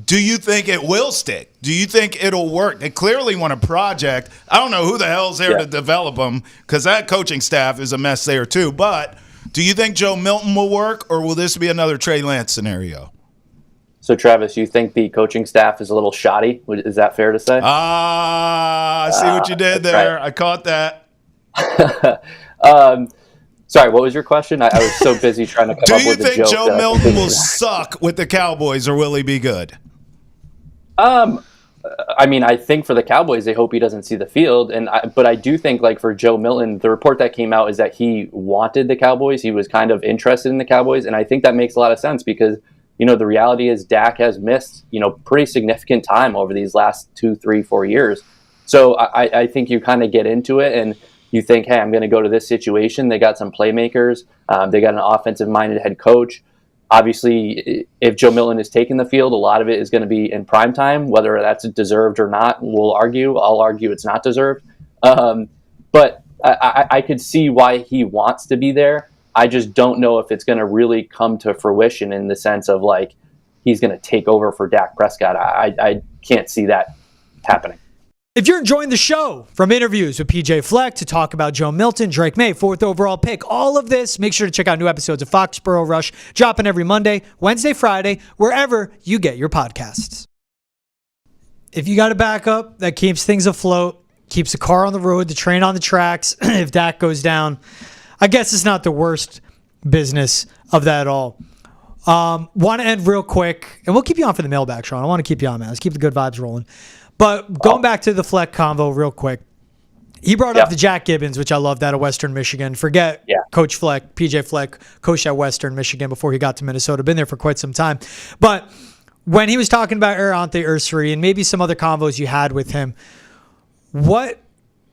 do you think it will stick? Do you think it'll work? They clearly want a project. I don't know who the hell's there to develop them because that coaching staff is a mess there too. But do you think Joe Milton will work, or will this be another Trey Lance scenario? So, Travis, you think the coaching staff is a little shoddy? Is that fair to say? I see what you did there. Right. I caught that. Sorry, what was your question? I was so busy trying to come up with a joke. Do you think Joe Milton will suck with the Cowboys, or will he be good? I think for the Cowboys, they hope he doesn't see the field. But I do think, like, for Joe Milton, the report that came out is that he wanted the Cowboys. He was kind of interested in the Cowboys. And I think that makes a lot of sense because, the reality is Dak has missed, pretty significant time over these last 2, 3, 4 years. So I think you kind of get into it and you think, hey, I'm going to go to this situation. They got some playmakers. They got an offensive-minded head coach. Obviously, if Joe Milton is taking the field, a lot of it is going to be in prime time, whether that's deserved or not. I'll argue it's not deserved. But I could see why he wants to be there. I just don't know if it's going to really come to fruition in the sense of, like, he's going to take over for Dak Prescott. I can't see that happening. If you're enjoying the show, from interviews with PJ Fleck to talk about Joe Milton, Drake May, fourth overall pick, all of this, make sure to check out new episodes of Foxborough Rush, dropping every Monday, Wednesday, Friday, wherever you get your podcasts. If you got a backup that keeps things afloat, keeps the car on the road, the train on the tracks, if Dak goes down, I guess it's not the worst business of that all. Want to end real quick, and we'll keep you on for the mailbag, Sean. I want to keep you on, man. Let's keep the good vibes rolling. But going back to the Fleck convo real quick, he brought up the Jack Gibbons, which I loved, out of Western Michigan. Forget Coach Fleck, PJ Fleck, coached at Western Michigan before he got to Minnesota. Been there for quite some time. But when he was talking about Ersery and maybe some other convos you had with him, what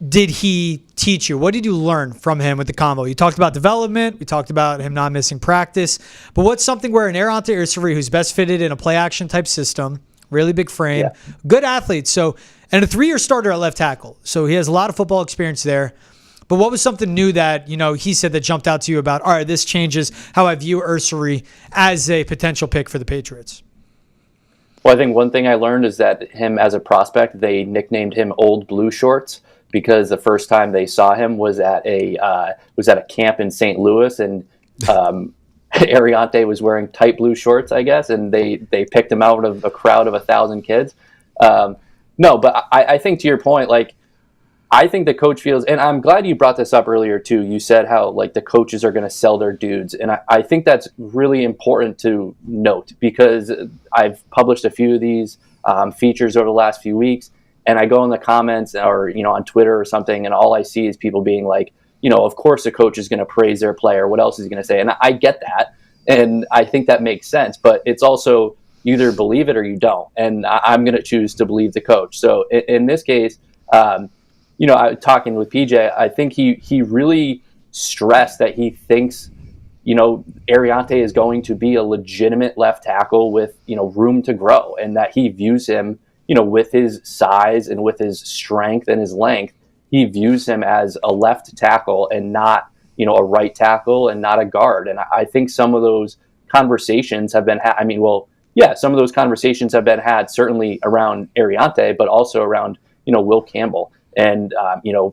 did he teach you? What did you learn from him with the convo? You talked about development. We talked about him not missing practice. But what's something where an Ersery, who's best fitted in a play-action type system, really big frame, good athlete. So, and a 3-year starter at left tackle. So he has a lot of football experience there. But what was something new that, he said that jumped out to you about, all right, this changes how I view Ersery as a potential pick for the Patriots? Well, I think one thing I learned is that him as a prospect, they nicknamed him Old Blue Shorts because the first time they saw him was at a camp in St. Louis, and Ariante was wearing tight blue shorts, I guess, and they picked him out of a crowd of 1,000 kids. No, but I think to your point, like, I think the coach feels, and I'm glad you brought this up earlier too. You said how like the coaches are going to sell their dudes, and I think that's really important to note because I've published a few of these features over the last few weeks, and I go in the comments or on Twitter or something, and all I see is people being like, of course the coach is going to praise their player. What else is he going to say? And I get that, and I think that makes sense, but it's also you either believe it or you don't, and I'm going to choose to believe the coach. So in this case. Talking with PJ, I think he really stressed that he thinks, Ariante is going to be a legitimate left tackle with, room to grow, and that he views him, with his size and with his strength and his length, he views him as a left tackle and not, a right tackle and not a guard. And I think some of those conversations have been some of those conversations have been had certainly around Ariante, but also around, Will Campbell. And,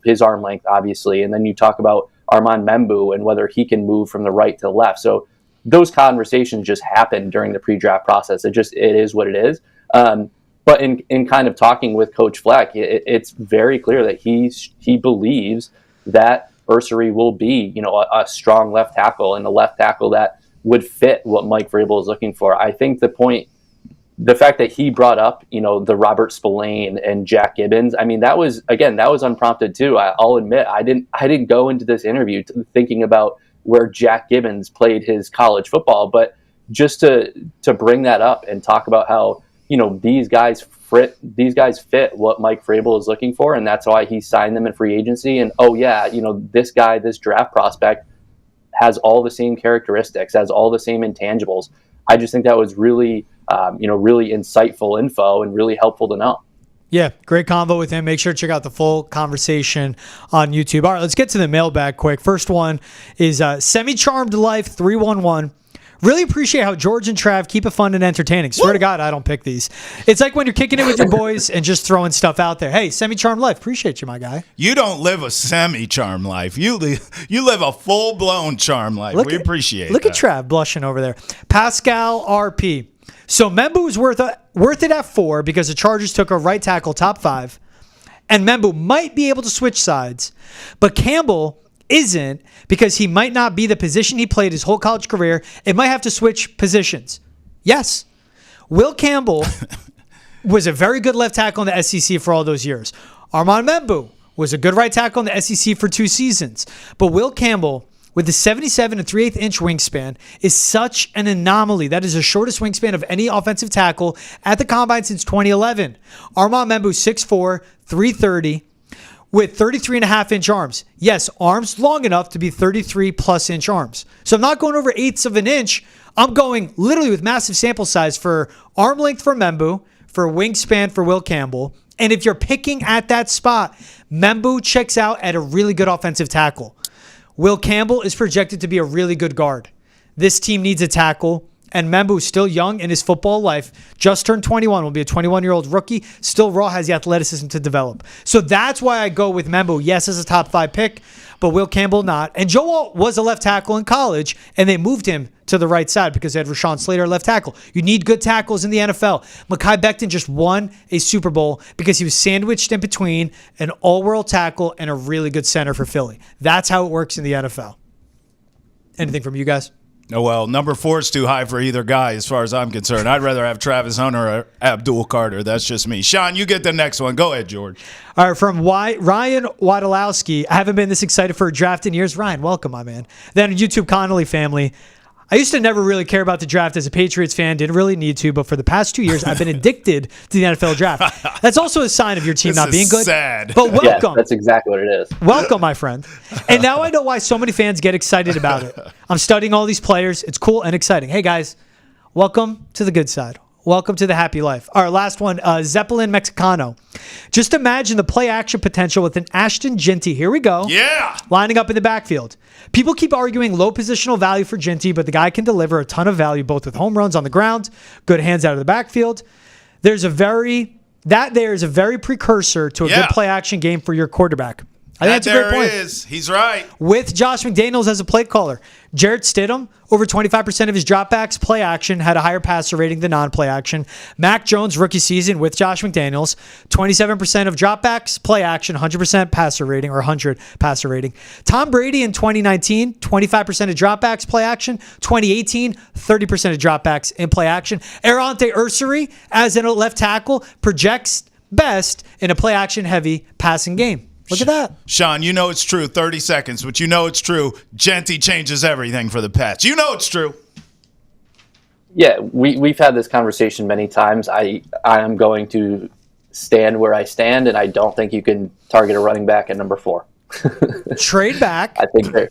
his arm length, obviously. And then you talk about Armand Membu and whether he can move from the right to the left. So those conversations just happen during the pre-draft process. It is what it is. But in kind of talking with Coach Fleck, it's very clear that he believes that Ersery will be, a strong left tackle and a left tackle that would fit what Mike Vrabel is looking for. I think the fact that he brought up, the Robert Spillane and Jack Gibbons, that was unprompted too. I'll admit, I didn't go into this interview thinking about where Jack Gibbons played his college football, but just to bring that up and talk about how, these guys fit what Mike Vrabel is looking for, and that's why he signed them in free agency. And this draft prospect has all the same characteristics, has all the same intangibles. I just think that was really, really insightful info and really helpful to know. Yeah, great convo with him. Make sure to check out the full conversation on YouTube. All right, let's get to the mailbag quick. First one is Semi-Charmed Life 311. Really appreciate how George and Trav keep it fun and entertaining. Swear to God, I don't pick these. It's like when you're kicking it with your boys and just throwing stuff out there. Hey, Semi-Charmed Life. Appreciate you, my guy. You don't live a semi-charm life. You live a full-blown charm life. We appreciate it. Look at Trav blushing over there. Pascal RP. So Membu was worth it at 4 because the Chargers took a right tackle top 5. And Membu might be able to switch sides. But Campbell isn't because he might not be the position he played his whole college career. It might have to switch positions. Yes. Will Campbell was a very good left tackle in the SEC for all those years. Armand Membu was a good right tackle in the SEC for 2 seasons. But Will Campbell, with the 77 and 3/8 inch wingspan, is such an anomaly. That is the shortest wingspan of any offensive tackle at the Combine since 2011. Armand Membu, 6'4", 330, with 33.5 inch arms. Yes, arms long enough to be 33 plus inch arms. So I'm not going over 1/8 of an inch. I'm going literally with massive sample size for arm length for Membu, for wingspan for Will Campbell. And if you're picking at that spot, Membu checks out at a really good offensive tackle. Will Campbell is projected to be a really good guard. This team needs a tackle. And Membu is still young in his football life, just turned 21, will be a 21-year-old rookie, still raw, has the athleticism to develop. So that's why I go with Membu, yes, as a top 5 pick, but Will Campbell not. And Joe Alt was a left tackle in college, and they moved him to the right side because they had Rashawn Slater left tackle. You need good tackles in the NFL. Mekhi Becton just won a Super Bowl because he was sandwiched in between an all-world tackle and a really good center for Philly. That's how it works in the NFL. Anything from you guys? Oh, well, number 4 is too high for either guy as far as I'm concerned. I'd rather have Travis Hunter or Abdul Carter. That's just me. Sean, you get the next one. Go ahead, George. All right, from Ryan Wadolowski. I haven't been this excited for a draft in years. Ryan, welcome, my man. Then YouTube Connolly family. I used to never really care about the draft as a Patriots fan. Didn't really need to, but for the past 2 years, I've been addicted to the NFL draft. That's also a sign of your team not being good. Sad. But welcome. Yes, that's exactly what it is. Welcome, my friend. And now I know why so many fans get excited about it. I'm studying all these players. It's cool and exciting. Hey, guys, welcome to the good side. Welcome to the happy life. Our last one, Zeppelin Mexicano. Just imagine the play action potential with an Ashton Ginty. Here we go. Yeah. Lining up in the backfield. People keep arguing low positional value for Ginty, but the guy can deliver a ton of value both with home runs on the ground, good hands out of the backfield. There's a very precursor to a good play action game for your quarterback. I think that's a great point. There it is. He's right. With Josh McDaniels as a play caller, Jarrett Stidham, over 25% of his dropbacks play action, had a higher passer rating than non-play action. Mac Jones, rookie season with Josh McDaniels, 27% of dropbacks play action, 100% passer rating or 100 passer rating. Tom Brady in 2019, 25% of dropbacks play action. 2018, 30% of dropbacks in play action. Ersery, as a left tackle, projects best in a play action heavy passing game. Look at that. Sean, you know it's true. 30 seconds, but you know it's true. Genty changes everything for the Pats. You know it's true. Yeah, we've had this conversation many times. I am going to stand where I stand, and I don't think you can target a running back at number 4. Trade back I think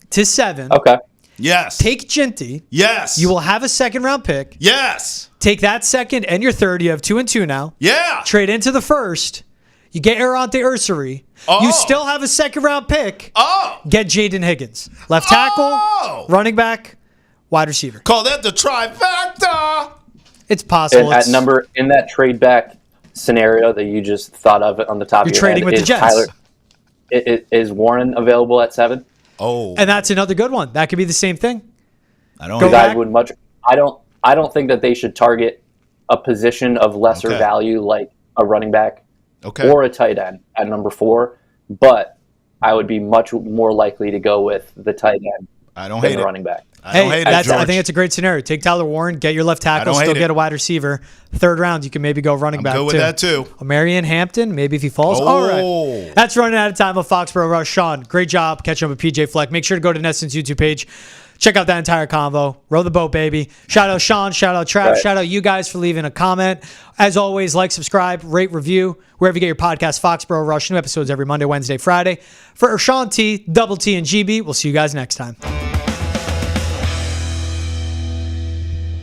to 7. Okay. Yes. Take Genty. Yes. You will have a second-round pick. Yes. Take that second and your third. You have 2 and 2 now. Yeah. Trade into the first. You get Ersery. Oh. You still have a second-round pick. Oh. Get Jaden Higgins. Left tackle, running back, wide receiver. Call that the trifecta. It's possible. In that trade back scenario that you just thought of on the top of your trading head, with the Jets. Is Warren available at 7? Oh. And that's another good one. That could be the same thing. I don't Go know. back. I don't think that they should target a position of lesser value like a running back or a tight end at number 4, but I would be much more likely to go with the tight end than the running back. I don't hate it, George. I think it's a great scenario. Take Tyler Warren, get your left tackle, still get a wide receiver. Third round, you can maybe go running back good with that too. Marion Hampton, maybe if he falls. Oh. All right. That's running out of time of Foxborough Rush. Sean, great job catching up with PJ Fleck. Make sure to go to Nesson's YouTube page. Check out that entire convo. Row the boat, baby. Shout out Sean. Shout out Trav. Right. Shout out you guys for leaving a comment. As always, like, subscribe, rate, review, wherever you get your podcast. Foxborough Rush. New episodes every Monday, Wednesday, Friday. For Sean T, Double T, and GB, we'll see you guys next time.